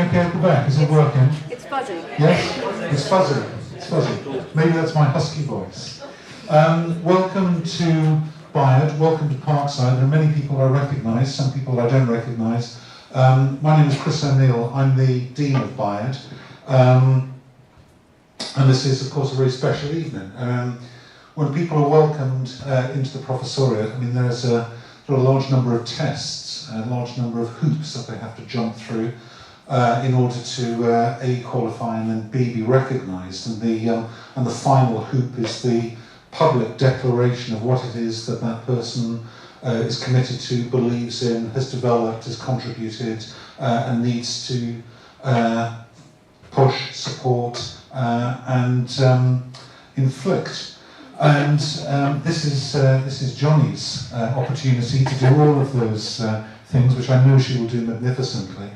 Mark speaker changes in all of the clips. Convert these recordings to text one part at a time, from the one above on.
Speaker 1: okay at the back? Is it working?
Speaker 2: It's fuzzy.
Speaker 1: Yes? It's fuzzy. It's fuzzy. Maybe that's my husky voice. Welcome to Bayard, welcome to Parkside. There are many people I recognise, some people I don't recognise. My name is Chris O'Neill, I'm the Dean of Bayard. And this is, of course, a very special evening. When people are welcomed into the Professoriate, I mean, there are a large number of tests, a large number of hoops that they have to jump through in order to A, qualify and then B, be recognised. And the final hoop is the public declaration of what it is that that person is committed to, believes in, has developed, has contributed, and needs to push, support, and inflict. And this is Johnny's opportunity to do all of those things, which I know she will do magnificently.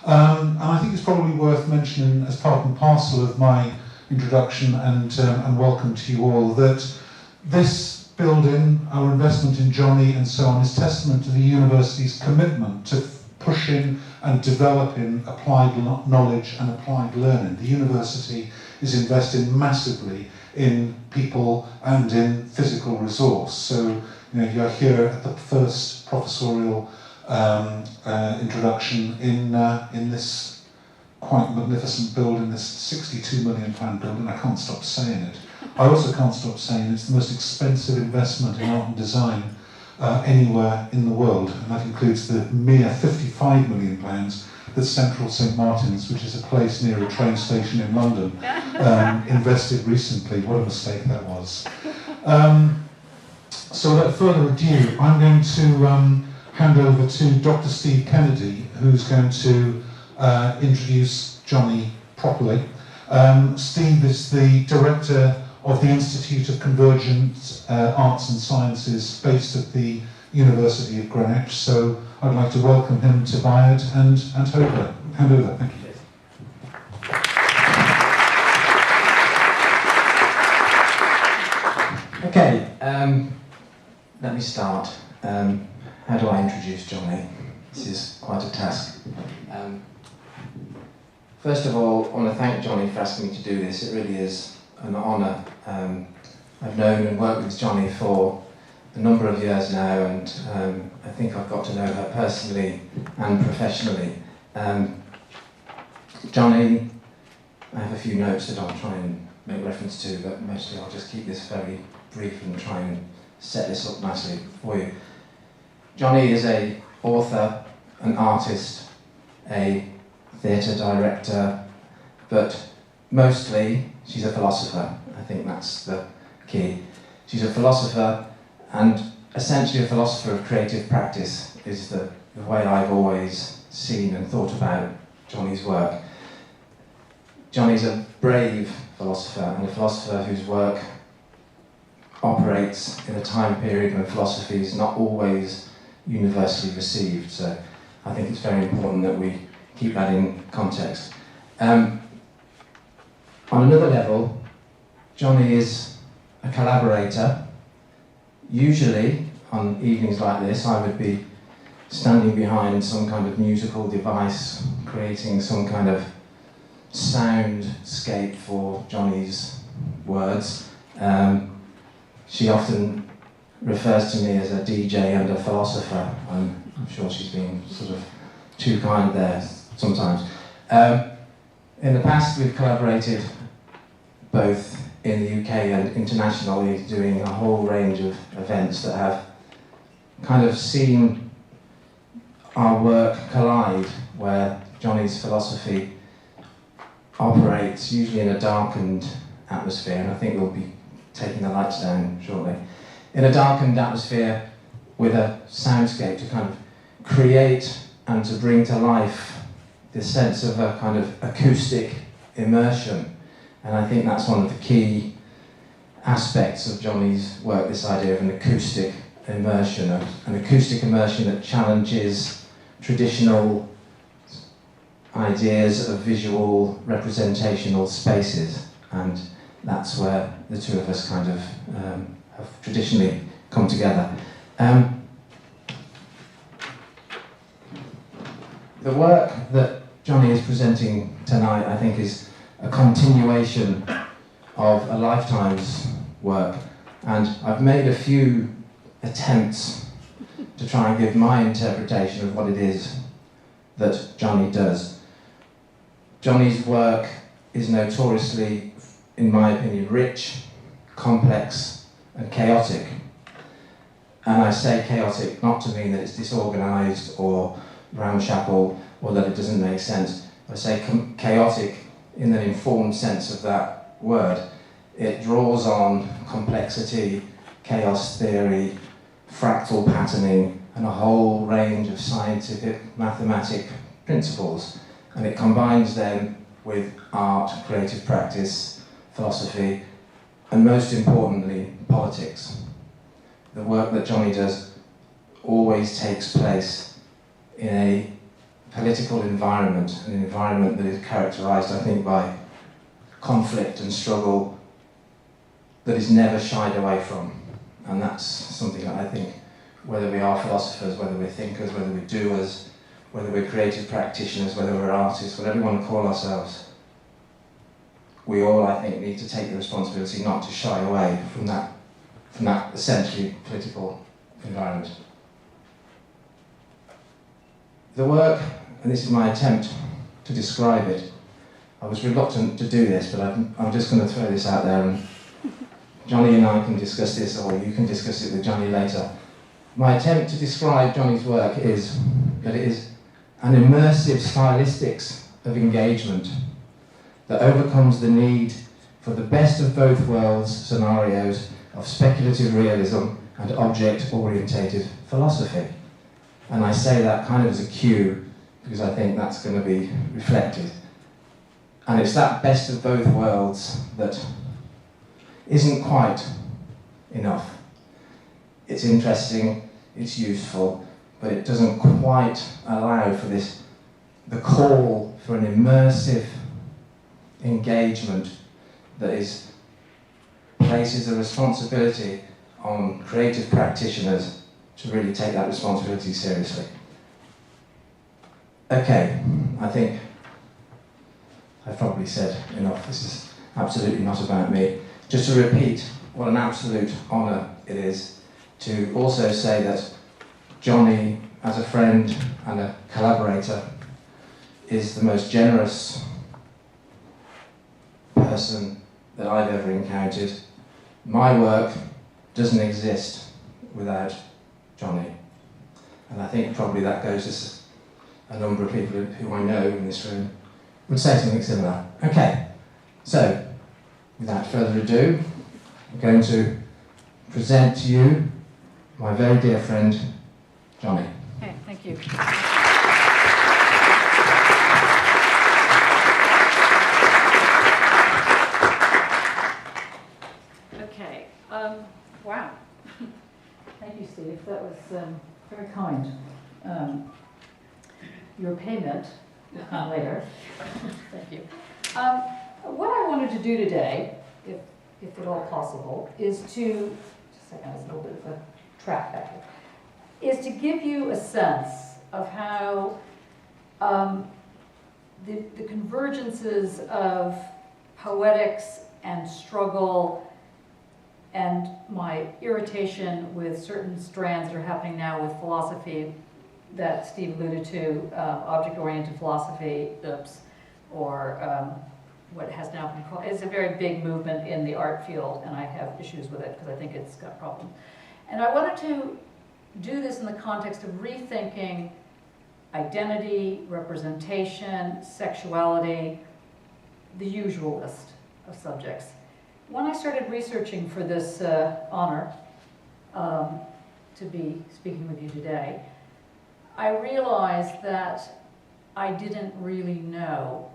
Speaker 1: And I think it's probably worth mentioning, as part and parcel of my introduction and welcome to you all, that this building, our investment in Johnny and so on, is testament to the university's commitment to pushing and developing applied knowledge and applied learning. The university is investing massively in people and in physical resource. So, you're here at the first professorial introduction in this quite magnificent building, this £62 million building. I can't stop saying it. I also can't stop saying it's the most expensive investment in art and design anywhere in the world, and that includes the mere £55 million that Central St Martin's, which is a place near a train station in London, invested recently. What a mistake that was. So without further ado, I'm going to hand over to Dr. Steve Kennedy, who's going to introduce Johnny properly. Steve is the director of the Institute of Convergent Arts and Sciences based at the University of Greenwich. So I'd like to welcome him to Bayard and hand over. Thank you.
Speaker 3: Okay, let me start. How do I introduce Johnny? This is quite a task. First of all, I want to thank Johnny for asking me to do this. It really is an honour. I've known and worked with Johnny for a number of years now, and I think I've got to know her personally and professionally. Johnny, I have a few notes that I'll try and make reference to, but mostly I'll just keep this very brief and try and set this up nicely for you. Johnny is an author, an artist, a theatre director, but mostly she's a philosopher. I think that's the key. She's a philosopher, and essentially a philosopher of creative practice is the way I've always seen and thought about Johnny's work. Johnny's a brave philosopher, and a philosopher whose work operates in a time period when philosophy is not always universally received. So I think it's very important that we keep that in context. On another level, Johnny is a collaborator. Usually, on evenings like this, I would be standing behind some kind of musical device, creating some kind of soundscape for Johnny's words. She often refers to me as a DJ and a philosopher. I'm sure she's been sort of too kind there sometimes. In the past, we've collaborated both in the UK and internationally, doing a whole range of events that have kind of seen our work collide, where Johnny's philosophy operates usually in a darkened atmosphere, and I think we'll be taking the lights down shortly. In a darkened atmosphere with a soundscape to kind of create and to bring to life this sense of a kind of acoustic immersion. And I think that's one of the key aspects of Johnny's work, this idea of an acoustic immersion that challenges traditional ideas of visual representational spaces. And that's where the two of us kind of have traditionally come together. The work that Johnny is presenting tonight, I think, is a continuation of a lifetime's work. And I've made a few attempts to try and give my interpretation of what it is that Johnny does. Johnny's work is notoriously, in my opinion, rich, complex, and chaotic. And I say chaotic not to mean that it's disorganized or ramshackle or that it doesn't make sense. I say chaotic in an informed sense of that word. It draws on complexity, chaos theory, fractal patterning, and a whole range of scientific, mathematic principles. And it combines them with art, creative practice, philosophy, and most importantly, politics. The work that Johnny does always takes place in a political environment, an environment that is characterized, I think, by conflict and struggle that is never shied away from. And that's something that I think, whether we are philosophers, whether we're thinkers, whether we're doers, whether we're creative practitioners, whether we're artists, whatever we want to call ourselves, we all, I think, need to take the responsibility not to shy away from that essentially political environment. The work, and this is my attempt to describe it, I was reluctant to do this, but I'm just going to throw this out there, and Johnny and I can discuss this, or you can discuss it with Johnny later. My attempt to describe Johnny's work is that it is an immersive stylistics of engagement that overcomes the need for the best of both worlds scenarios of speculative realism and object-orientated philosophy. And I say that kind of as a cue because I think that's going to be reflected. And it's that best of both worlds that isn't quite enough. It's interesting, it's useful, but it doesn't quite allow for this, the call for an immersive engagement that places a responsibility on creative practitioners to really take that responsibility seriously. Okay, I think I've probably said enough. This is absolutely not about me. Just to repeat what an absolute honour it is to also say that Johnny, as a friend and a collaborator, is the most generous person that I've ever encountered. My work doesn't exist without Johnny. And I think probably that goes to a number of people who I know in this room would say something similar. Okay, so without further ado, I'm going to present to you my very dear friend, Johnny.
Speaker 2: Okay, thank you. Okay, wow. Thank you, Steve. That was very kind. Your payment will come later. Thank you. What I wanted to do today, if at all possible, is to, just a second, it's a little bit of a track back here, is to give you a sense of how the convergences of poetics and struggle and my irritation with certain strands that are happening now with philosophy that Steve alluded to, object-oriented philosophy, or what has now been called, it's a very big movement in the art field, and I have issues with it because I think it's got problems. And I wanted to do this in the context of rethinking identity, representation, sexuality, the usual list of subjects. When I started researching for this honor to be speaking with you today, I realized that I didn't really know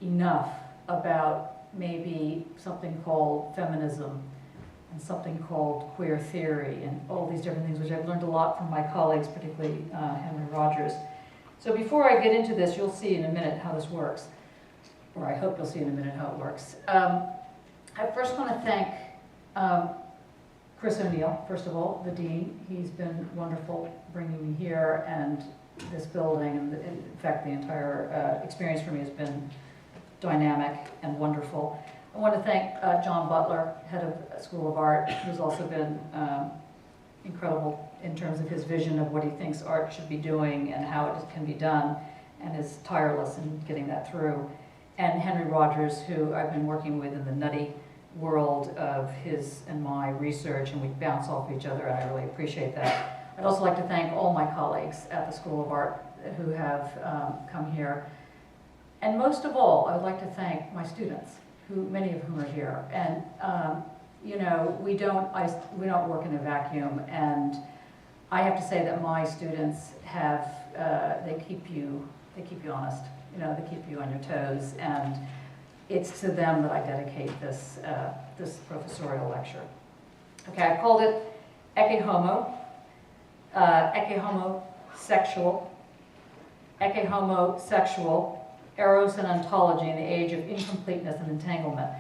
Speaker 2: enough about maybe something called feminism and something called queer theory and all these different things, which I've learned a lot from my colleagues, particularly Henry Rogers. So before I get into this, you'll see in a minute how this works, or I hope you'll see in a minute how it works. I first want to thank Chris O'Neill, first of all, the dean. He's been wonderful bringing me here and this building, and in fact the entire experience for me has been dynamic and wonderful. I want to thank John Butler, head of School of Art, who's also been incredible in terms of his vision of what he thinks art should be doing and how it can be done, and is tireless in getting that through. And Henry Rogers, who I've been working with in the nutty world of his and my research, and we bounce off each other, and I really appreciate that. I'd also like to thank all my colleagues at the School of Art who have come here. And most of all, I would like to thank my students, many of whom are here. And you know, we don't work in a vacuum, and I have to say that my students have they keep you honest. You know, they keep you on your toes, and it's to them that I dedicate this this professorial lecture. Okay, I called it Ecce Homo, Ecce Homo sexual, Ecce Homo sexual, Eros and Ontology in the age of incompleteness and entanglement.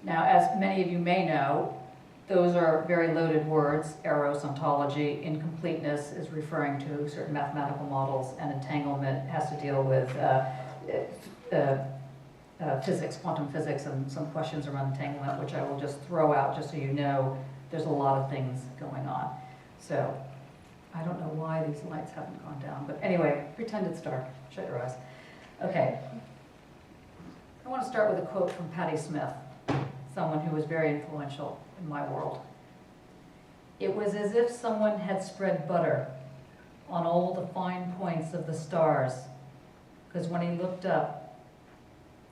Speaker 2: Now, as many of you may know, those are very loaded words. Eros, ontology, incompleteness is referring to certain mathematical models, and entanglement has to deal with physics, quantum physics, and some questions around entanglement, which I will just throw out just so you know there's a lot of things going on. So, I don't know why these lights haven't gone down, but anyway, pretend it's dark. Shut your eyes. Okay. I want to start with a quote from Patti Smith, someone who was very influential in my world. It was as if someone had spread butter on all the fine points of the stars, because when he looked up,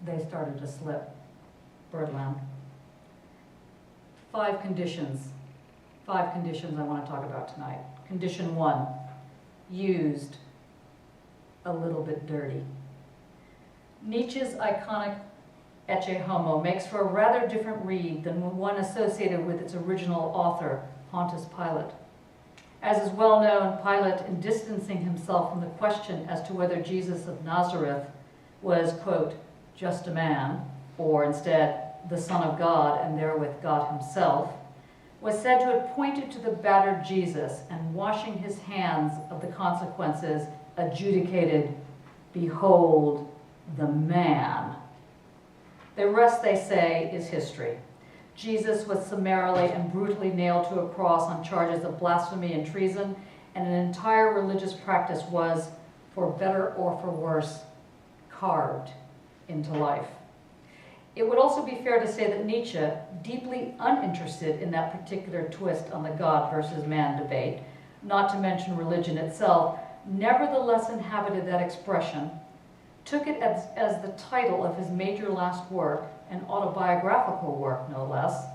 Speaker 2: they started to slip. Birdland. 5 conditions I want to talk about tonight. Condition 1, used, a little bit dirty. Nietzsche's iconic Ecce Homo makes for a rather different read than one associated with its original author, Pontius Pilate. As is well known, Pilate, in distancing himself from the question as to whether Jesus of Nazareth was, quote, just a man, or instead, the Son of God, and therewith God himself, was said to have pointed to the battered Jesus and washing his hands of the consequences, adjudicated, behold, the man. The rest, they say, is history. Jesus was summarily and brutally nailed to a cross on charges of blasphemy and treason, and an entire religious practice was, for better or for worse, carved into life. It would also be fair to say that Nietzsche, deeply uninterested in that particular twist on the God versus man debate, not to mention religion itself, nevertheless inhabited that expression, took it as the title of his major last work, an autobiographical work no less,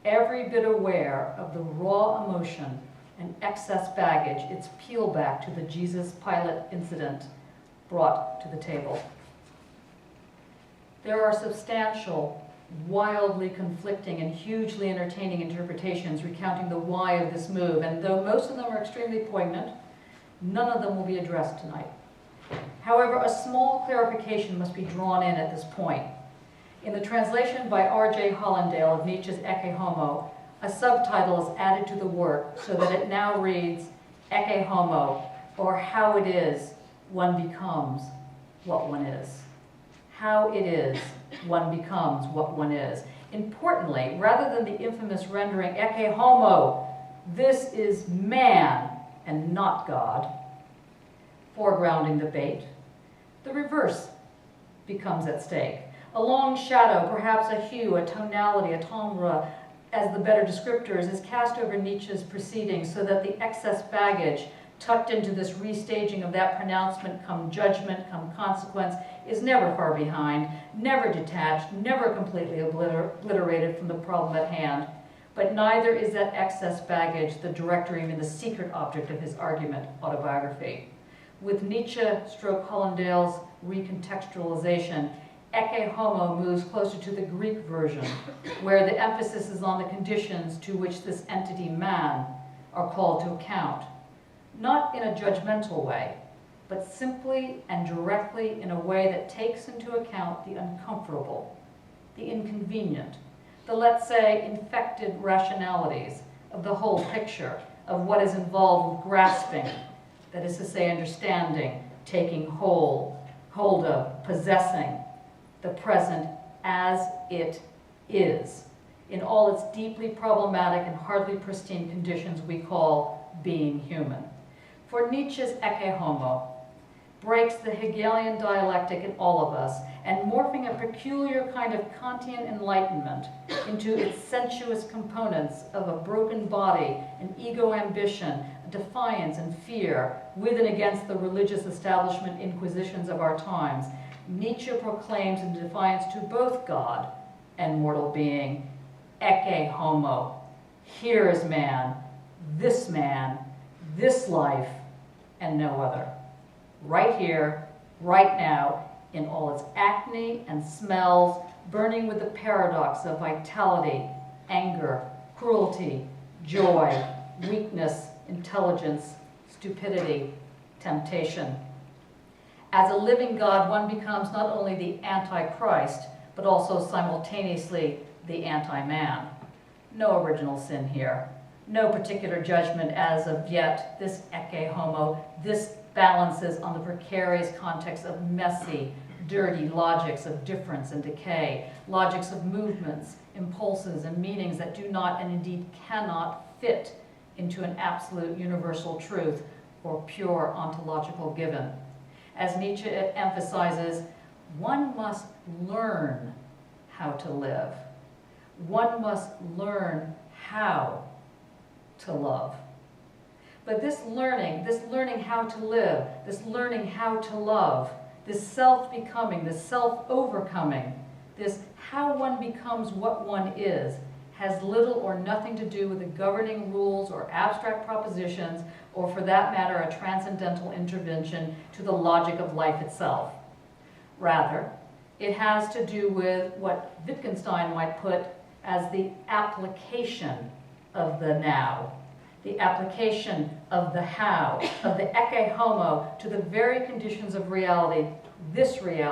Speaker 2: every bit aware of the raw emotion and excess baggage its peel back to the Jesus-Pilate incident brought to the table. There are substantial, wildly conflicting, and hugely entertaining interpretations recounting the why of this move, and though most of them are extremely poignant, none of them will be addressed tonight. However, a small clarification must be drawn in at this point. In the translation by R.J. Hollindale of Nietzsche's Ecce Homo, a subtitle is added to the work so that it now reads Ecce Homo, or How It Is One Becomes What One Is. How it is one becomes what one is. Importantly, rather than the infamous rendering Ecce Homo, this is man and not God, foregrounding the debate, the reverse becomes at stake. A long shadow, perhaps a hue, a tonality, a timbre, as the better descriptors, is cast over Nietzsche's proceedings so that the excess baggage tucked into this restaging of that pronouncement, come judgment, come consequence, is never far behind, never detached, never completely obliterated from the problem at hand. But neither is that excess baggage the directory and the secret object of his argument, autobiography. With Nietzsche/Hollindale's recontextualization, Ecce Homo moves closer to the Greek version, where the emphasis is on the conditions to which this entity man are called to account. Not in a judgmental way, but simply and directly in a way that takes into account the uncomfortable, the inconvenient, the, let's say, infected rationalities of the whole picture, of what is involved with grasping that is to say understanding, taking hold of, possessing the present as it is, in all its deeply problematic and hardly pristine conditions we call being human. For Nietzsche's Ecce Homo breaks the Hegelian dialectic in all of us, and morphing a peculiar kind of Kantian enlightenment into its sensuous components of a broken body, an ego ambition, a defiance and fear, with and against the religious establishment inquisitions of our times, Nietzsche proclaims in defiance to both God and mortal being, Ecce Homo, here is man, this life, and no other. Right here, right now, in all its acne and smells, burning with the paradox of vitality, anger, cruelty, joy, weakness, intelligence, stupidity, temptation. As a living God, one becomes not only the Antichrist, but also simultaneously the anti-man. No original sin here. No particular judgment as of yet. This Ecce Homo, this balances on the precarious context of messy, dirty logics of difference and decay, logics of movements, impulses, and meanings that do not and indeed cannot fit into an absolute universal truth or pure ontological given. As Nietzsche emphasizes, one must learn how to live. One must learn how to love. But this learning how to live, this learning how to love, this self-becoming, this self-overcoming, this how one becomes what one is, has little or nothing to do with the governing rules or abstract propositions, or for that matter, a transcendental intervention to the logic of life itself. Rather, it has to do with what Wittgenstein might put as the application of the now, the application of the how, of the Ecce Homo to the very conditions of reality, this right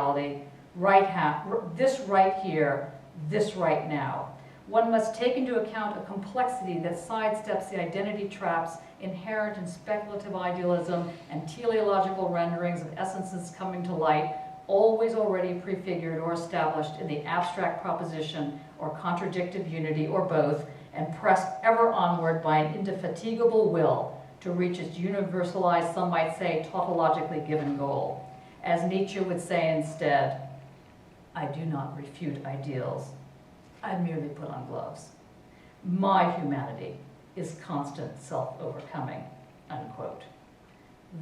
Speaker 2: here, this right now. One must take into account a complexity that sidesteps the identity traps inherent in speculative idealism and teleological renderings of essences coming to light, always already prefigured or established in the abstract proposition or contradictive unity or both, and pressed ever onward by an indefatigable will to reach its universalized, some might say, tautologically given goal. As Nietzsche would say instead, I do not refute ideals, I merely put on gloves. My humanity is constant self-overcoming, unquote.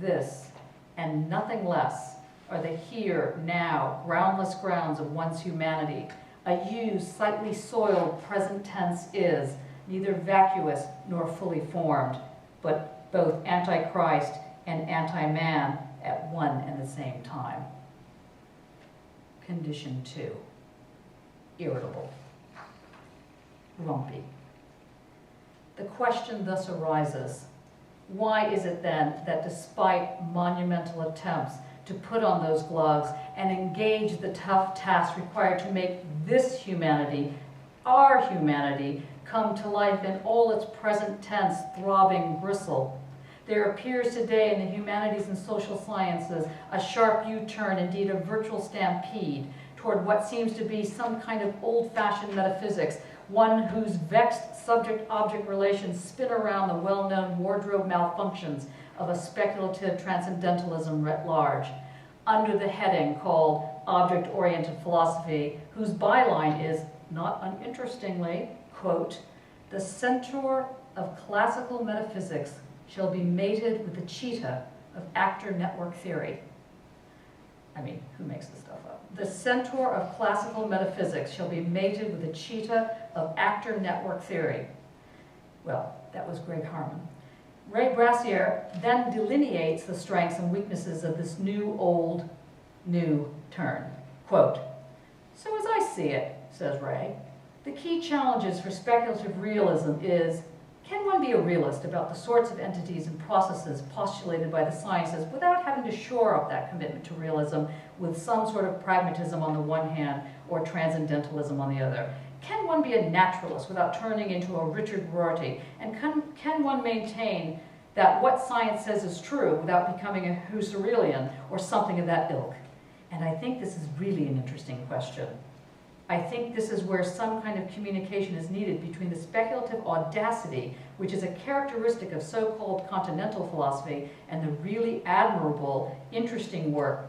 Speaker 2: This, and nothing less, are the here, now, groundless grounds of one's humanity. A used, slightly soiled present tense is neither vacuous nor fully formed, but both antichrist and anti-man at one and the same time. Condition 2, irritable, grumpy. The question thus arises, why is it then that despite monumental attempts to put on those gloves and engage the tough task required to make this humanity, our humanity, come to life in all its present tense, throbbing bristle, there appears today in the humanities and social sciences a sharp U-turn, indeed a virtual stampede, toward what seems to be some kind of old-fashioned metaphysics, one whose vexed subject-object relations spin around the well-known wardrobe malfunctions of a speculative transcendentalism writ large, under the heading called object-oriented philosophy, whose byline is, not uninterestingly, quote, the centaur of classical metaphysics shall be mated with the cheetah of actor network theory. I mean, who makes this stuff up? The centaur of classical metaphysics shall be mated with the cheetah of actor network theory. Well, that was Greg Harman. Ray Brassier then delineates the strengths and weaknesses of this new, old, new turn. Quote, so as I see it, says Ray, the key challenges for speculative realism is, can one be a realist about the sorts of entities and processes postulated by the sciences without having to shore up that commitment to realism with some sort of pragmatism on the one hand or transcendentalism on the other? Can one be a naturalist without turning into a Richard Rorty? And can one maintain that what science says is true without becoming a Husserlian or something of that ilk? And I think this is really an interesting question. I think this is where some kind of communication is needed between the speculative audacity, which is a characteristic of so-called continental philosophy, and the really admirable, interesting work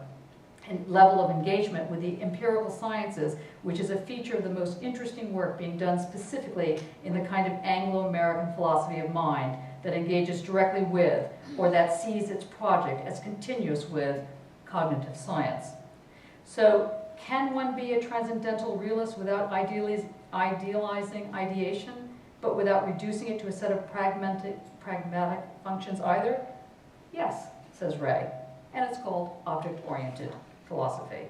Speaker 2: and level of engagement with the empirical sciences, which is a feature of the most interesting work being done specifically in the kind of Anglo-American philosophy of mind that engages directly with, or that sees its project as continuous with, cognitive science. So, can one be a transcendental realist without idealizing ideation, but without reducing it to a set of pragmatic functions either? Yes, says Ray, and it's called object-oriented philosophy.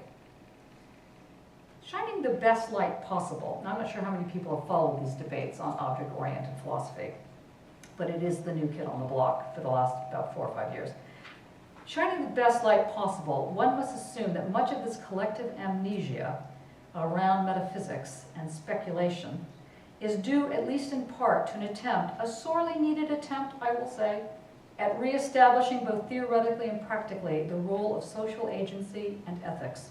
Speaker 2: Shining the best light possible. Now, I'm not sure how many people have followed these debates on object-oriented philosophy, but it is the new kid on the block for the last about 4 or 5 years. Shining the best light possible, one must assume that much of this collective amnesia around metaphysics and speculation is due, at least in part, to an attempt, a sorely needed attempt, I will say, at reestablishing both theoretically and practically the role of social agency and ethics,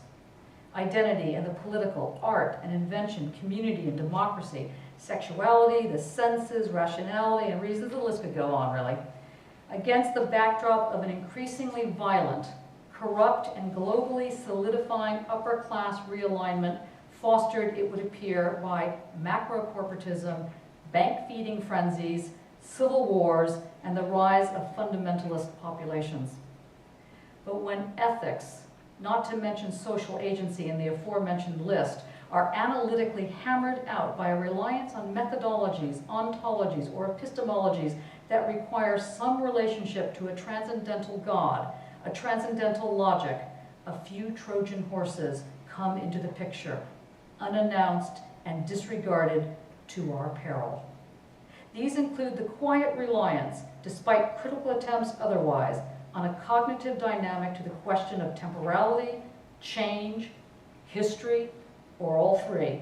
Speaker 2: identity and the political, art and invention, community and democracy, sexuality, the senses, rationality, and reasons. The list could go on, really. Against the backdrop of an increasingly violent, corrupt, and globally solidifying upper-class realignment fostered, it would appear, by macro-corporatism, bank-feeding frenzies, civil wars, and the rise of fundamentalist populations. But when ethics, not to mention social agency in the aforementioned list, are analytically hammered out by a reliance on methodologies, ontologies, or epistemologies that require some relationship to a transcendental God, a transcendental logic, a few Trojan horses come into the picture, unannounced and disregarded to our peril. These include the quiet reliance, despite critical attempts otherwise, on a cognitive dynamic to the question of temporality, change, history, or all three.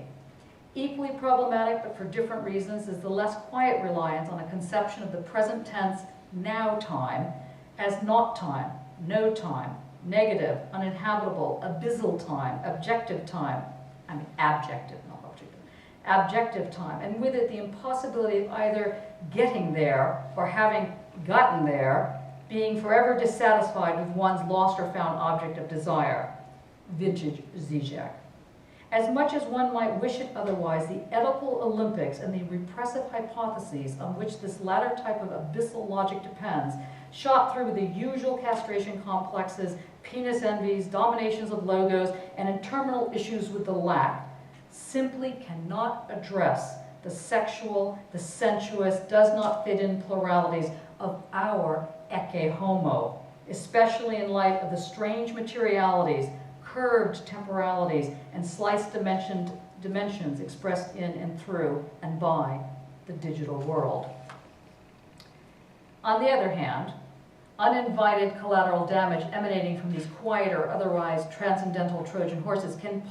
Speaker 2: Equally problematic, but for different reasons, is the less quiet reliance on a conception of the present tense now time as not time, no time, negative, uninhabitable, abyssal time, objective time. I mean abjective, not objective. Abjective time, and with it the impossibility of either getting there or having gotten there, being forever dissatisfied with one's lost or found object of desire. Vintage Zizek. As much as one might wish it otherwise, the Oedipal Olympics and the repressive hypotheses on which this latter type of abyssal logic depends, shot through the usual castration complexes, penis envies, dominations of logos, and interminable issues with the lack, simply cannot address the sexual, the sensuous, does not fit in pluralities of our Ecce Homo, especially in light of the strange materialities, curved temporalities, and sliced dimensions expressed in and through and by the digital world. On the other hand, uninvited collateral damage emanating from these quieter, otherwise transcendental Trojan horses can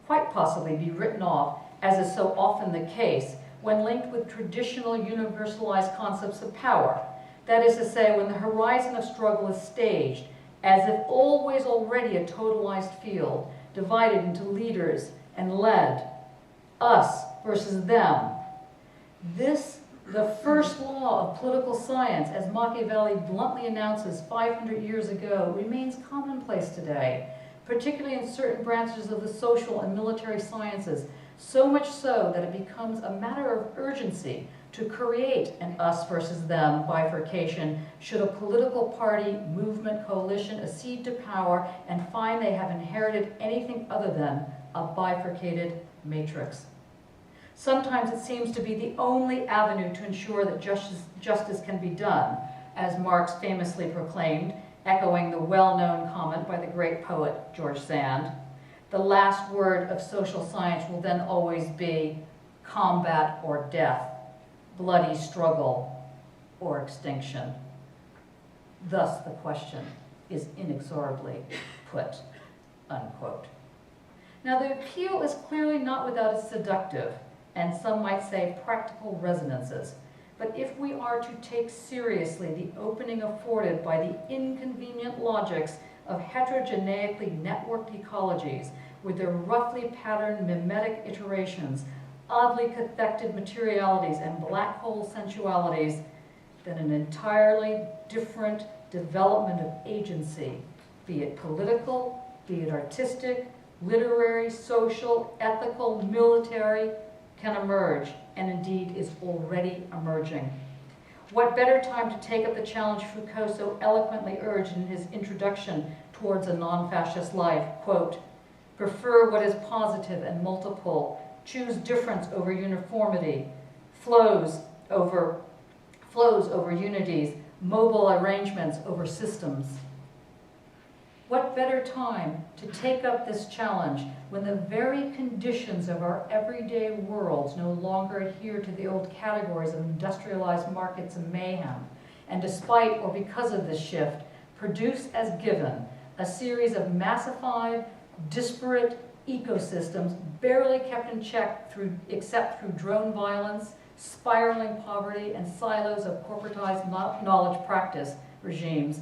Speaker 2: quite possibly be written off, as is so often the case, when linked with traditional universalized concepts of power. That is to say, when the horizon of struggle is staged as if always already a totalized field, divided into leaders and led, us versus them. This, the first law of political science, as Machiavelli bluntly announces 500 years ago, remains commonplace today, particularly in certain branches of the social and military sciences, so much so that it becomes a matter of urgency to create an us versus them bifurcation should a political party, movement, coalition accede to power and find they have inherited anything other than a bifurcated matrix. Sometimes it seems to be the only avenue to ensure that justice can be done, as Marx famously proclaimed, echoing the well-known comment by the great poet George Sand. The last word of social science will then always be combat or death, bloody struggle or extinction. Thus the question is inexorably put, unquote. Now the appeal is clearly not without its seductive, and some might say practical resonances. But if we are to take seriously the opening afforded by the inconvenient logics of heterogeneically networked ecologies, with their roughly patterned mimetic iterations, oddly cathected materialities, and black hole sensualities, then an entirely different development of agency, be it political, be it artistic, literary, social, ethical, military, can emerge, and indeed is already emerging. What better time to take up the challenge Foucault so eloquently urged in his introduction towards a non-fascist life, quote, prefer what is positive and multiple, choose difference over uniformity, flows over unities, mobile arrangements over systems. What better time to take up this challenge when the very conditions of our everyday worlds no longer adhere to the old categories of industrialized markets and mayhem, and despite or because of this shift, produce as given a series of massified, disparate ecosystems barely kept in check except through drone violence, spiraling poverty, and silos of corporatized knowledge practice regimes,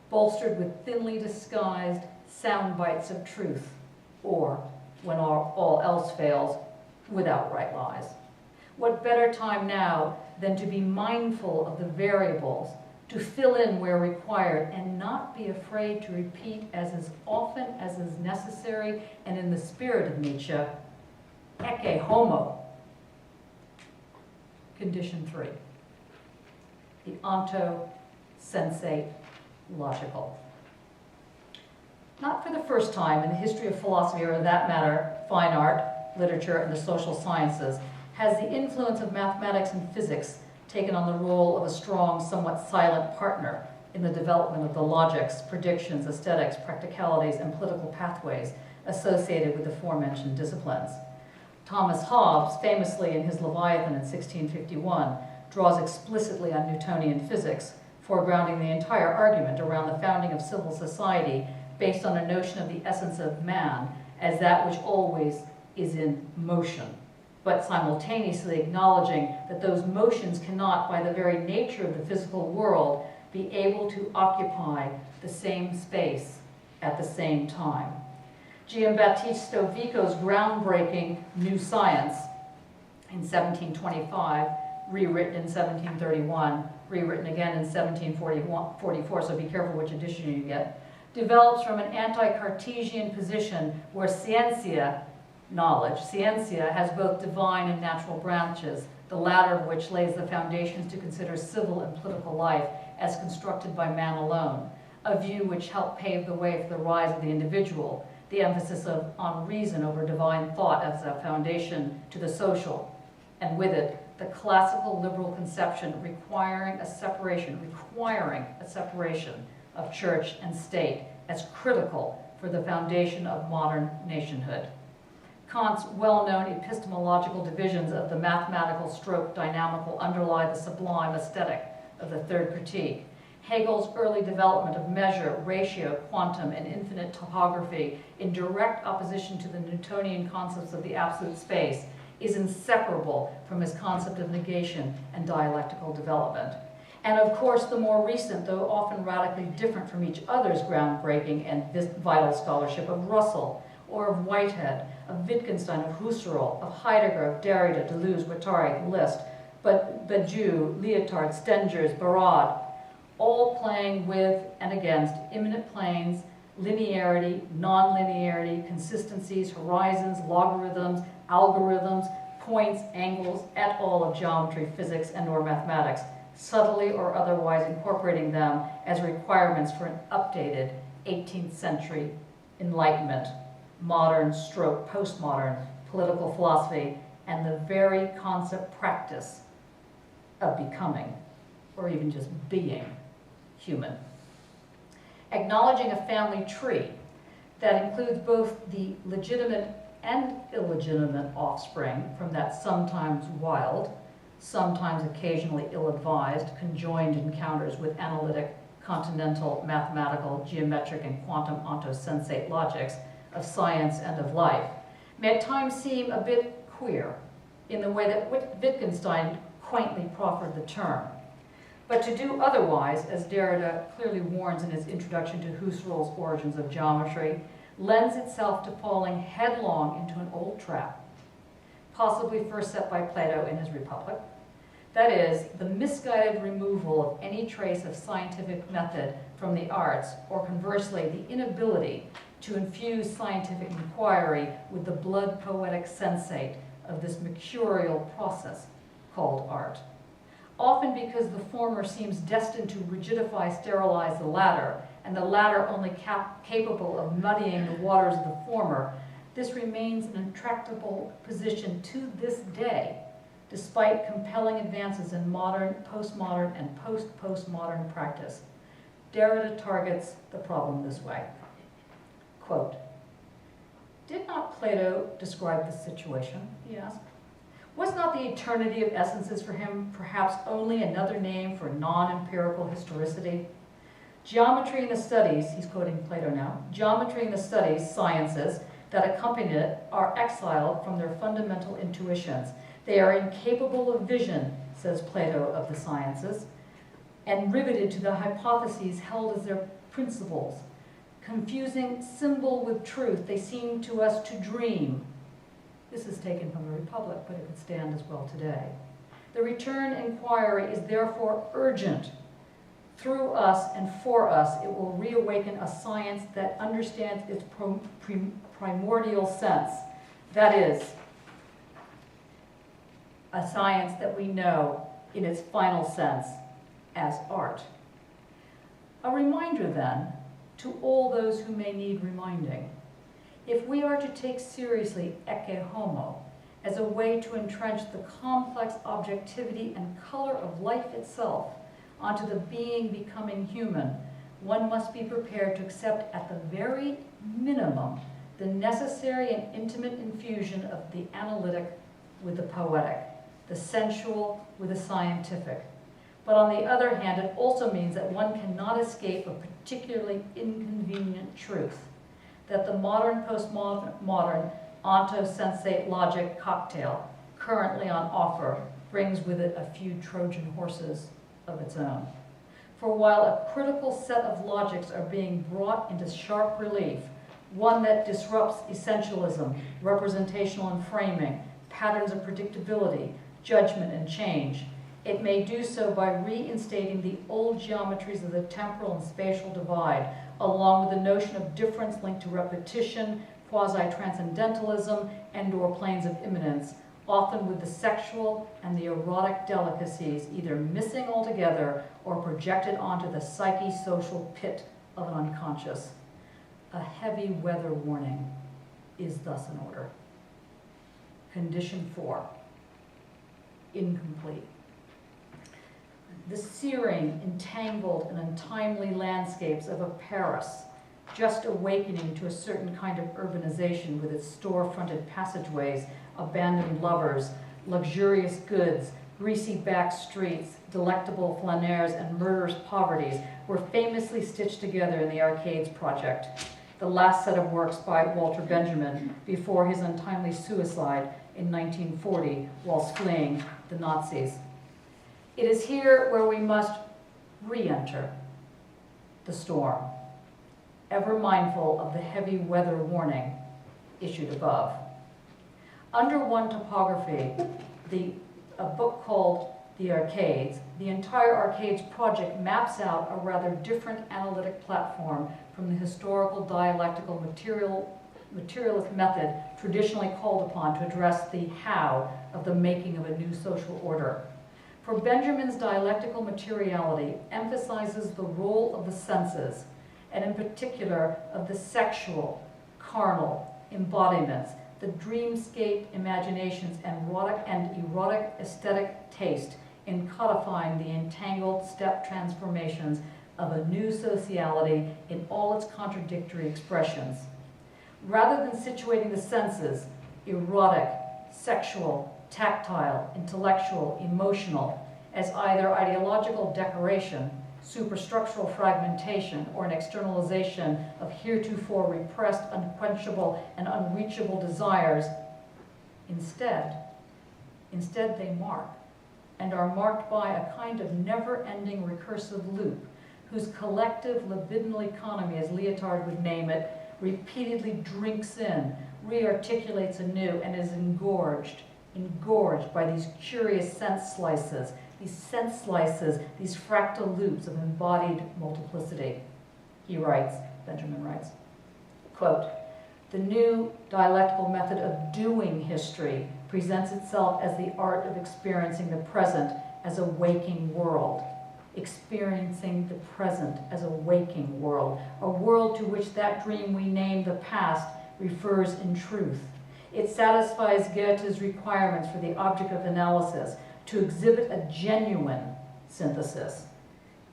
Speaker 2: bolstered with thinly disguised sound bites of truth, or, when all else fails, with outright lies. What better time now than to be mindful of the variables, to fill in where required, and not be afraid to repeat as often as is necessary, and in the spirit of Nietzsche, Ecce Homo. Condition 3, the onto-sensate logical. Not for the first time in the history of philosophy, or for that matter, fine art, literature, and the social sciences, has the influence of mathematics and physics taken on the role of a strong, somewhat silent partner in the development of the logics, predictions, aesthetics, practicalities, and political pathways associated with the aforementioned disciplines. Thomas Hobbes, famously in his Leviathan in 1651, draws explicitly on Newtonian physics, foregrounding the entire argument around the founding of civil society based on a notion of the essence of man as that which always is in motion, but simultaneously acknowledging that those motions cannot, by the very nature of the physical world, be able to occupy the same space at the same time. Giambattista Vico's groundbreaking New Science in 1725, rewritten in 1731, rewritten again in 1744, so be careful which edition you get, develops from an anti-Cartesian position where scientia, knowledge, scientia has both divine and natural branches, the latter of which lays the foundations to consider civil and political life as constructed by man alone, a view which helped pave the way for the rise of the individual, the emphasis on reason over divine thought as a foundation to the social, and with it, the classical liberal conception requiring a separation of church and state as critical for the foundation of modern nationhood. Kant's well-known epistemological divisions of the mathematical stroke dynamical underlie the sublime aesthetic of the third critique. Hegel's early development of measure, ratio, quantum, and infinite topography in direct opposition to the Newtonian concepts of the absolute space is inseparable from his concept of negation and dialectical development. And of course, the more recent, though often radically different from each other's groundbreaking and vital scholarship of Russell, or of Whitehead, of Wittgenstein, of Husserl, of Heidegger, of Derrida, Deleuze, Guattari, Liszt, Badiou, Lyotard, Stengers, Barad, all playing with and against immanent planes, linearity, non-linearity, consistencies, horizons, logarithms, algorithms, points, angles, et al. Of geometry, physics, and or mathematics, subtly or otherwise incorporating them as requirements for an updated 18th century Enlightenment, modern stroke postmodern political philosophy, and the very concept practice of becoming, or even just being, human. Acknowledging a family tree that includes both the legitimate and illegitimate offspring from that sometimes wild, sometimes occasionally ill-advised, conjoined encounters with analytic, continental, mathematical, geometric, and quantum onto-sensate logics of science and of life, may at times seem a bit queer in the way that Wittgenstein quaintly proffered the term. But to do otherwise, as Derrida clearly warns in his introduction to Husserl's Origins of Geometry, lends itself to falling headlong into an old trap, possibly first set by Plato in his Republic. That is, the misguided removal of any trace of scientific method from the arts, or conversely, the inability to infuse scientific inquiry with the blood poetic sensate of this mercurial process called art. Often because the former seems destined to rigidify, sterilize the latter, and the latter only capable of muddying the waters of the former, this remains an intractable position to this day, despite compelling advances in modern, postmodern, and post-postmodern practice. Derrida targets the problem this way. Quote, "Did not Plato describe this situation?" he asked. "Was not the eternity of essences for him perhaps only another name for non-empirical historicity? Geometry and the studies," he's quoting Plato now, "geometry and the studies, sciences, that accompany it are exiled from their fundamental intuitions. They are incapable of vision," says Plato of the sciences, "and riveted to the hypotheses held as their principles. Confusing symbol with truth, they seem to us to dream." This is taken from the Republic, but it could stand as well today. "The return inquiry is therefore urgent. Through us and for us, it will reawaken a science that understands its primordial sense. That is, a science that we know in its final sense as art." A reminder then, to all those who may need reminding, if we are to take seriously Ecce Homo as a way to entrench the complex objectivity and color of life itself onto the being becoming human, one must be prepared to accept at the very minimum the necessary and intimate infusion of the analytic with the poetic, the sensual with the scientific. But on the other hand, it also means that one cannot escape a particularly inconvenient truth, that the modern postmodern onto-sensate logic cocktail currently on offer brings with it a few Trojan horses of its own. For while a critical set of logics are being brought into sharp relief, one that disrupts essentialism, representational and framing, patterns of predictability, judgment and change, it may do so by reinstating the old geometries of the temporal and spatial divide, along with the notion of difference linked to repetition, quasi-transcendentalism, and/or planes of immanence, often with the sexual and the erotic delicacies either missing altogether or projected onto the psyche-social pit of an unconscious. A heavy weather warning is thus in order. Condition 4, incomplete. The searing, entangled, and untimely landscapes of a Paris, just awakening to a certain kind of urbanization with its store-fronted passageways, abandoned lovers, luxurious goods, greasy back streets, delectable flaneurs, and murderous poverties were famously stitched together in the Arcades project, the last set of works by Walter Benjamin before his untimely suicide in 1940 whilst fleeing the Nazis. It is here where we must re-enter the storm, ever mindful of the heavy weather warning issued above. Under one topography, a book called The Arcades, the entire Arcades project maps out a rather different analytic platform from the historical dialectical materialist method traditionally called upon to address the how of the making of a new social order. For Benjamin's dialectical materiality emphasizes the role of the senses, and in particular of the sexual, carnal embodiments, the dreamscape imaginations and erotic aesthetic taste in codifying the entangled step transformations of a new sociality in all its contradictory expressions. Rather than situating the senses, erotic, sexual, tactile, intellectual, emotional, as either ideological decoration, superstructural fragmentation, or an externalization of heretofore repressed, unquenchable, and unreachable desires, instead they mark and are marked by a kind of never-ending recursive loop, whose collective libidinal economy, as Lyotard would name it, repeatedly drinks in, rearticulates anew, and is engorged by these curious sense slices, these fractal loops of embodied multiplicity. He writes, Benjamin writes, quote, "The new dialectical method of doing history presents itself as the art of experiencing the present as a waking world. Experiencing the present as a waking world, a world to which that dream we name the past refers in truth. It satisfies Goethe's requirements for the object of analysis to exhibit a genuine synthesis.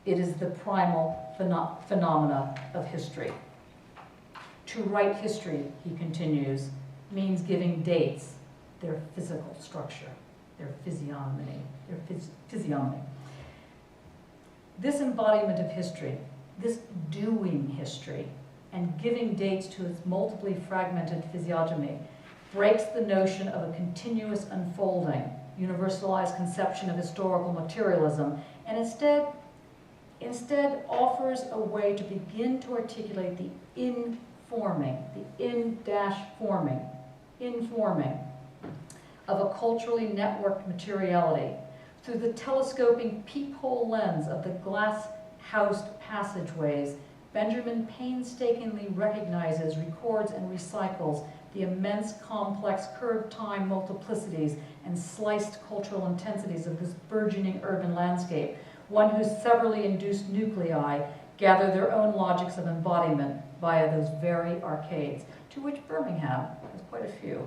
Speaker 2: It is the primal phenomena of history." To write history, he continues, means giving dates their physical structure, their physiognomy. This embodiment of history, this doing history, and giving dates to its multiply fragmented physiognomy, breaks the notion of a continuous unfolding, universalized conception of historical materialism, and instead offers a way to begin to articulate the informing of a culturally networked materiality through the telescoping peephole lens of the glass-housed passageways. Benjamin painstakingly recognizes, records, and recycles the immense, complex, curved time multiplicities and sliced cultural intensities of this burgeoning urban landscape, one whose severally induced nuclei gather their own logics of embodiment via those very arcades, to which Birmingham has quite a few.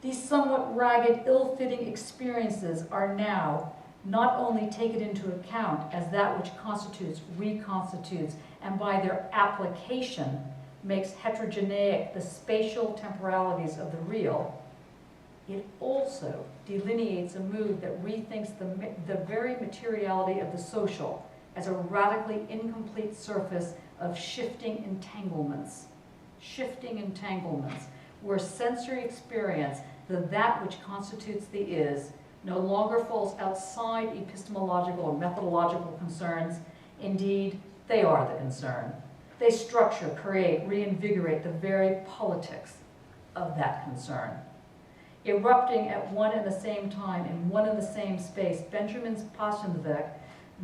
Speaker 2: These somewhat ragged, ill-fitting experiences are now not only taken into account as that which constitutes, reconstitutes, and by their application makes heterogeneic the spatial temporalities of the real, it also delineates a mood that rethinks the very materiality of the social as a radically incomplete surface of shifting entanglements, where sensory experience, that which constitutes the is, no longer falls outside epistemological or methodological concerns. Indeed, they are the concern. They structure, create, reinvigorate the very politics of that concern. Erupting at one and the same time in one and the same space, Benjamin's Passenweg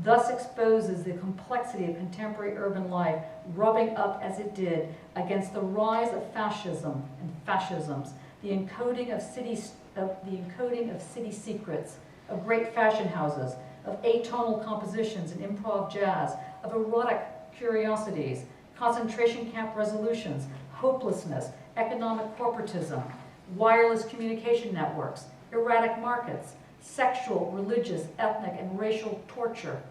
Speaker 2: thus exposes the complexity of contemporary urban life, rubbing up as it did against the rise of fascism and fascisms, the encoding of city secrets, of great fashion houses, of atonal compositions and improv jazz, of erotic curiosities, concentration camp resolutions, hopelessness, economic corporatism, wireless communication networks, erratic markets, sexual, religious, ethnic, and racial torture.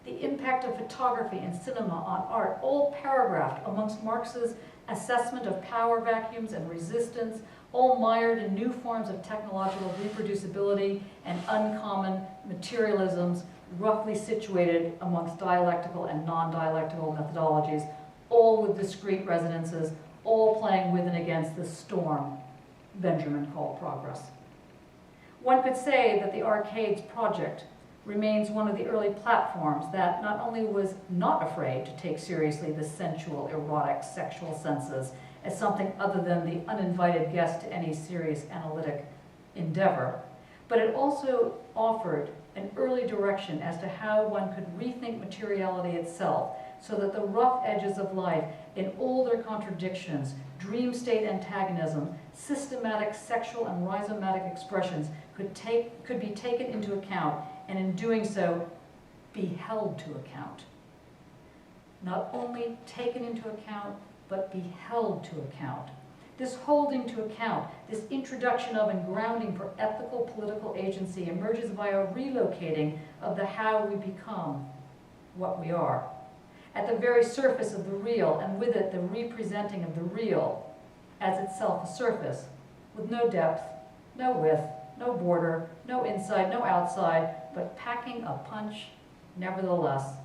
Speaker 2: The impact of photography and cinema on art, all paragraphed amongst Marx's assessment of power vacuums and resistance, all mired in new forms of technological reproducibility and uncommon materialisms, roughly situated amongst dialectical and non-dialectical methodologies, all with discrete resonances, all playing with and against the storm Benjamin called progress. One could say that the Arcades project remains one of the early platforms that not only was not afraid to take seriously the sensual, erotic, sexual senses as something other than the uninvited guest to any serious analytic endeavor, but it also offered an early direction as to how one could rethink materiality itself, so that the rough edges of life, in all their contradictions, dream state antagonism, systematic sexual and rhizomatic expressions could be taken into account, and in doing so, be held to account. Not only taken into account, but be held to account. This holding to account, this introduction of and grounding for ethical political agency emerges via relocating of the how we become what we are. At the very surface of the real, and with it the representing of the real as itself a surface, with no depth, no width, no border, no inside, no outside, but packing a punch nevertheless.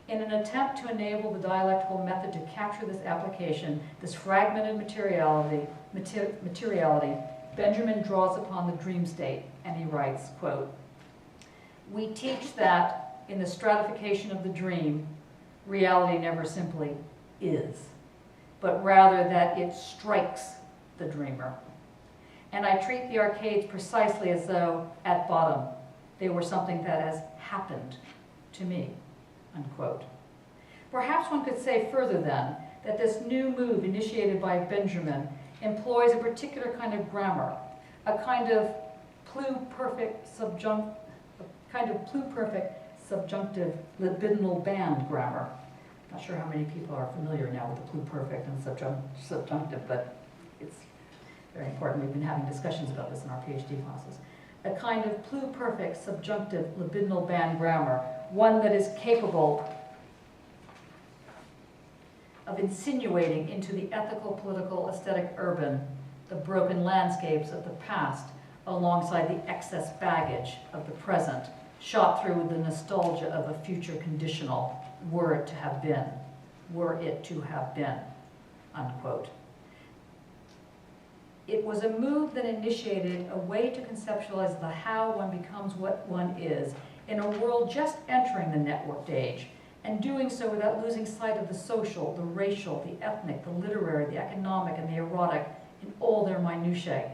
Speaker 2: In an attempt to enable the dialectical method to capture this application, this fragmented materiality, Benjamin draws upon the dream state, and he writes, quote, We teach that in the stratification of the dream, reality never simply is, but rather that it strikes the dreamer. And I treat the arcades precisely as though, at bottom, they were something that has happened to me, unquote. Perhaps one could say further then, that this new move initiated by Benjamin employs a particular kind of grammar, a kind of pluperfect subjunctive libidinal band grammar. Not sure how many people are familiar now with the pluperfect and subjunctive, but it's very important. We've been having discussions about this in our PhD classes. A kind of pluperfect subjunctive libidinal band grammar, one that is capable of insinuating into the ethical, political, aesthetic, urban, the broken landscapes of the past, alongside the excess baggage of the present, shot through with the nostalgia of a future conditional, were it to have been, unquote. It was a move that initiated a way to conceptualize the how one becomes what one is in a world just entering the networked age, and doing so without losing sight of the social, the racial, the ethnic, the literary, the economic, and the erotic in all their minutiae.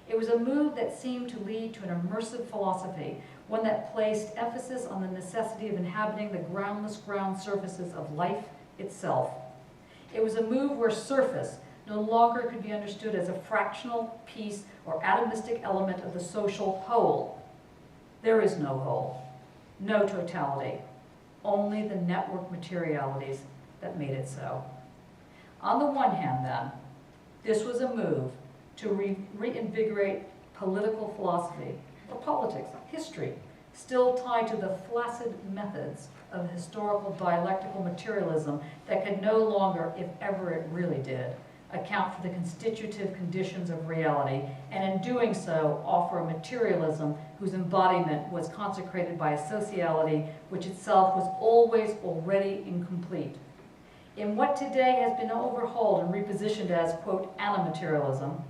Speaker 2: It was a move that seemed to lead to an immersive philosophy, one that placed emphasis on the necessity of inhabiting the groundless ground surfaces of life itself. It was a move where surface no longer could be understood as a fractional piece or atomistic element of the social whole. There is no whole, no totality, only the network materialities that made it so. On the one hand, then, this was a move to reinvigorate political philosophy, or politics, history, still tied to the flaccid methods of historical dialectical materialism that could no longer, if ever it really did, account for the constitutive conditions of reality, and in doing so offer a materialism whose embodiment was consecrated by a sociality which itself was always already incomplete. In what today has been overhauled and repositioned as, quote, animaterialism,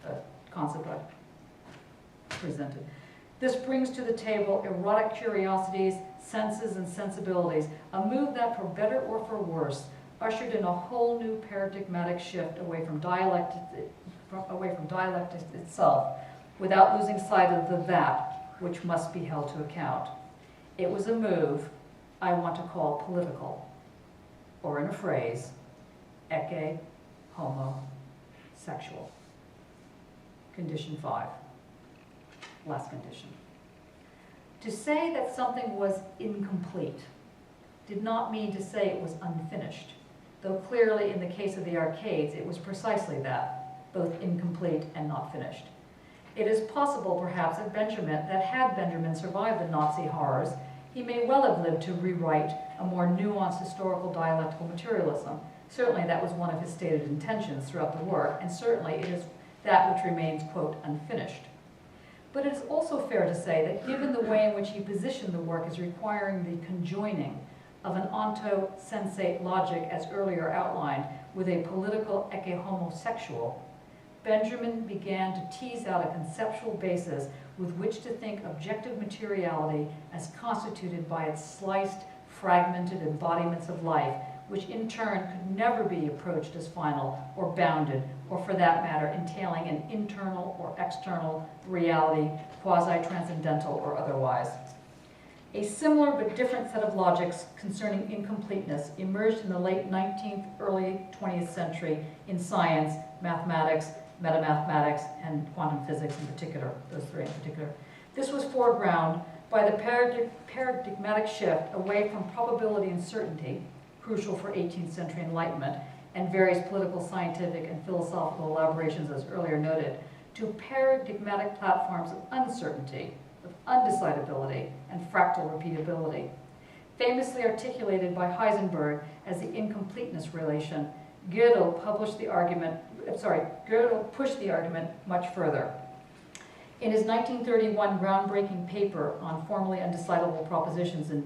Speaker 2: the concept I presented, this brings to the table erotic curiosities, senses, and sensibilities, a move that, for better or for worse, ushered in a whole new paradigmatic shift away from dialectic itself, without losing sight of the that which must be held to account. It was a move I want to call political, or in a phrase, Ecce Homo sexual. Condition 5, last condition. To say that something was incomplete did not mean to say it was unfinished, though clearly in the case of the arcades it was precisely that, both incomplete and not finished. It is possible, perhaps, that had Benjamin survived the Nazi horrors, he may well have lived to rewrite a more nuanced historical dialectical materialism. Certainly that was one of his stated intentions throughout the work, and certainly it is that which remains, quote, unfinished. But it is also fair to say that given the way in which he positioned the work as requiring the conjoining of an onto-sensate logic as earlier outlined with a political Ecce Homo sexual, Benjamin began to tease out a conceptual basis with which to think objective materiality as constituted by its sliced, fragmented embodiments of life, which in turn could never be approached as final or bounded, or for that matter entailing an internal or external reality, quasi-transcendental or otherwise. A similar but different set of logics concerning incompleteness emerged in the late 19th, early 20th century in science, mathematics, metamathematics, and quantum physics in particular, those three in particular. This was foregrounded by the paradigmatic shift away from probability and certainty, crucial for 18th century Enlightenment, and various political, scientific, and philosophical elaborations as earlier noted, to paradigmatic platforms of uncertainty, of undecidability, and fractal repeatability. Famously articulated by Heisenberg as the incompleteness relation, Gödel pushed the argument much further. In his 1931 groundbreaking paper on formally undecidable propositions in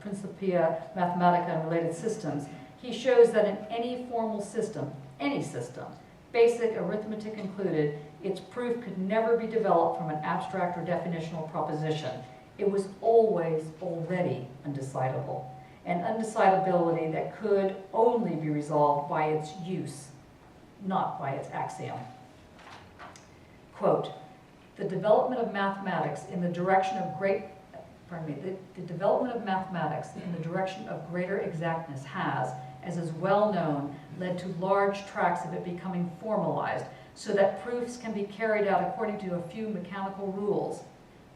Speaker 2: Principia Mathematica and Related Systems, he shows that in any formal system, any system, basic arithmetic included, its proof could never be developed from an abstract or definitional proposition. It was always already undecidable, an undecidability that could only be resolved by its use, not by its axiom. Quote, the development of mathematics in the direction of the development of mathematics in the direction of greater exactness has, as is well known, led to large tracts of it becoming formalized, so that proofs can be carried out according to a few mechanical rules.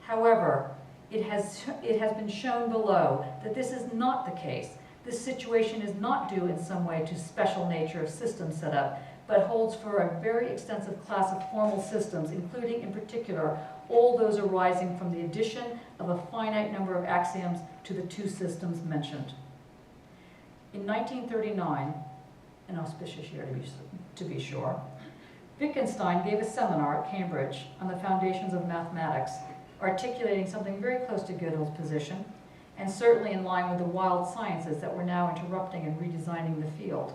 Speaker 2: However, it has been shown below that this is not the case. This situation is not due in some way to special nature of system setup, but holds for a very extensive class of formal systems, including in particular all those arising from the addition of a finite number of axioms to the two systems mentioned. In 1939, an auspicious year to be sure, Wittgenstein gave a seminar at Cambridge on the foundations of mathematics, articulating something very close to Gödel's position, and certainly in line with the wild sciences that were now interrupting and redesigning the field.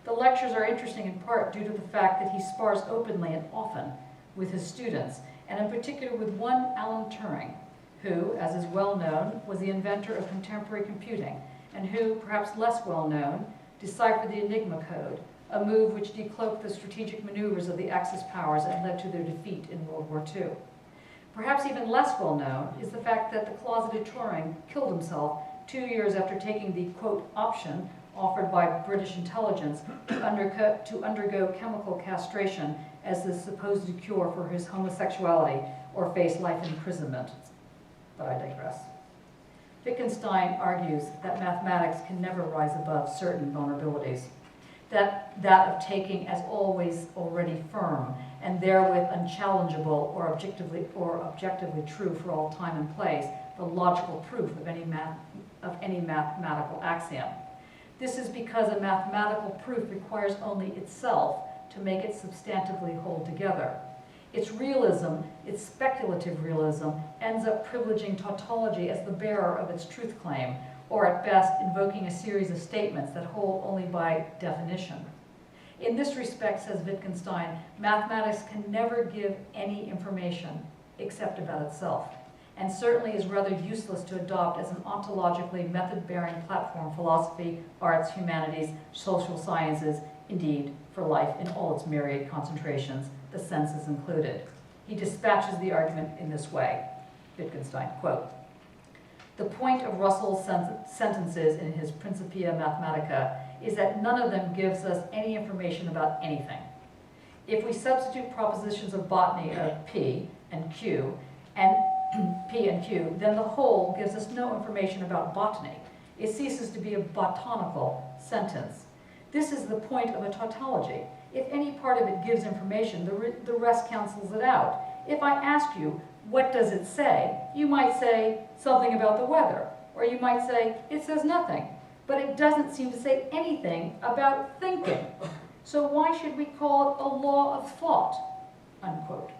Speaker 2: The lectures are interesting in part due to the fact that he spars openly and often with his students, and in particular with one Alan Turing, who, as is well known, was the inventor of contemporary computing, and who, perhaps less well known, deciphered the Enigma code, a move which decloaked the strategic maneuvers of the Axis powers and led to their defeat in World War II. Perhaps even less well known is the fact that the closeted Turing killed himself 2 years after taking the, quote, option offered by British intelligence to undergo chemical castration as the supposed cure for his homosexuality or face life imprisonment. But I digress. Wittgenstein argues that mathematics can never rise above certain vulnerabilities, that of taking as always already firm and therewith unchallengeable or objectively true for all time and place the logical proof of any mathematical axiom. This is because a mathematical proof requires only itself to make it substantively hold together. Its realism, its speculative realism, ends up privileging tautology as the bearer of its truth claim, or at best invoking a series of statements that hold only by definition. In this respect, says Wittgenstein, mathematics can never give any information except about itself, and certainly is rather useless to adopt as an ontologically method-bearing platform philosophy, arts, humanities, social sciences, indeed, for life in all its myriad concentrations, the senses included. He dispatches the argument in this way, Wittgenstein, quote, the point of Russell's sentences in his Principia Mathematica is that none of them gives us any information about anything. If we substitute propositions of botany of P and Q, then the whole gives us no information about botany. It ceases to be a botanical sentence. This is the point of a tautology. If any part of it gives information, the rest cancels it out. If I ask you, what does it say? You might say something about the weather, or you might say it says nothing, but it doesn't seem to say anything about thinking. So why should we call it a law of thought? Unquote.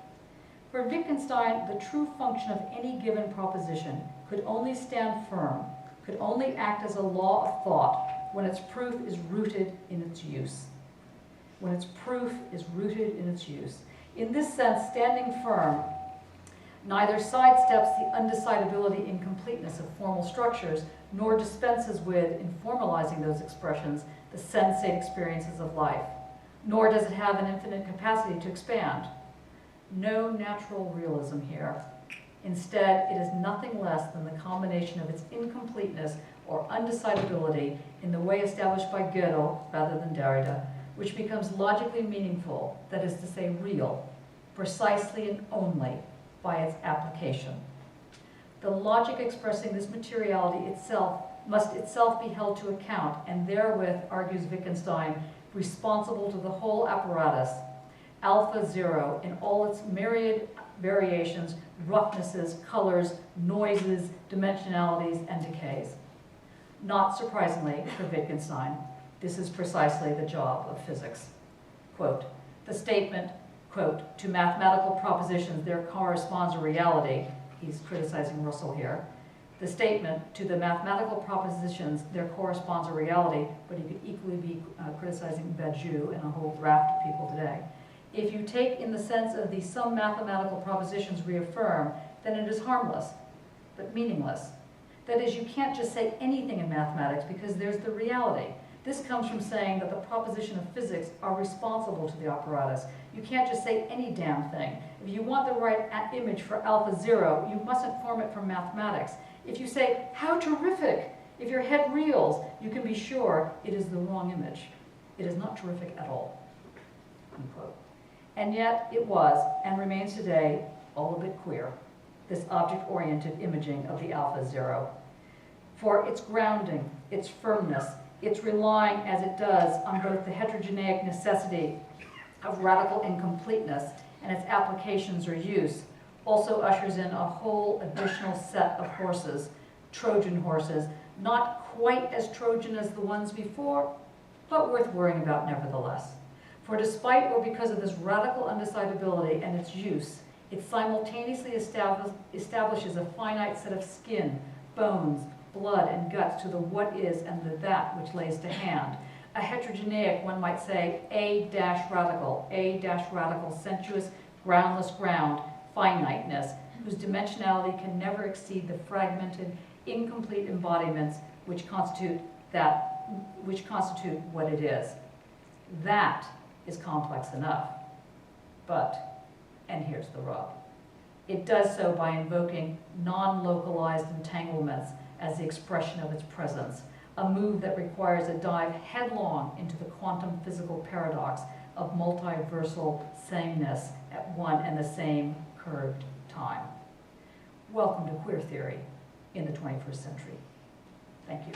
Speaker 2: For Wittgenstein, the true function of any given proposition could only stand firm, could only act as a law of thought when its proof is rooted in its use. When its proof is rooted in its use. In this sense, standing firm neither sidesteps the undecidability incompleteness of formal structures, nor dispenses with, in formalizing those expressions, the sensate experiences of life. Nor does it have an infinite capacity to expand. No natural realism here. Instead, it is nothing less than the combination of its incompleteness or undecidability in the way established by Gödel rather than Derrida, which becomes logically meaningful, that is to say real, precisely and only by its application. The logic expressing this materiality itself must itself be held to account, and therewith, argues Wittgenstein, responsible to the whole apparatus, alpha zero, in all its myriad variations, roughnesses, colors, noises, dimensionalities, and decays. Not surprisingly for Wittgenstein, this is precisely the job of physics. Quote, the statement, quote, to mathematical propositions there corresponds a reality, he's criticizing Russell here, the statement to the mathematical propositions there corresponds a reality, but he could equally be criticizing Badiou and a whole raft of people today. If you take in the sense of the some mathematical propositions reaffirm, then it is harmless. but meaningless. That is, you can't just say anything in mathematics because there's the reality. This comes from saying that the proposition of physics are responsible to the apparatus. You can't just say any damn thing. If you want the right image for alpha 0, you mustn't form it from mathematics. If you say, how terrific, if your head reels, you can be sure it is the wrong image. It is not terrific at all. Unquote. And yet it was, and remains today, all a bit queer, this object-oriented imaging of the alpha 0. For its grounding, its firmness, its relying as it does on both the heterogeneic necessity of radical incompleteness and its applications or use, also ushers in a whole additional set of horses, Trojan horses, not quite as Trojan as the ones before, but worth worrying about nevertheless. For despite or because of this radical undecidability and its use, it simultaneously establishes a finite set of skin, bones, blood, and guts to the what is and the that which lays to hand. A heterogeneic, one might say, A-radical, sensuous, groundless ground, finiteness, whose dimensionality can never exceed the fragmented, incomplete embodiments which constitute what it is. That is complex enough. But, and here's the rub, it does so by invoking non-localized entanglements as the expression of its presence, a move that requires a dive headlong into the quantum physical paradox of multiversal sameness at one and the same curved time. Welcome to queer theory in the 21st century. Thank you.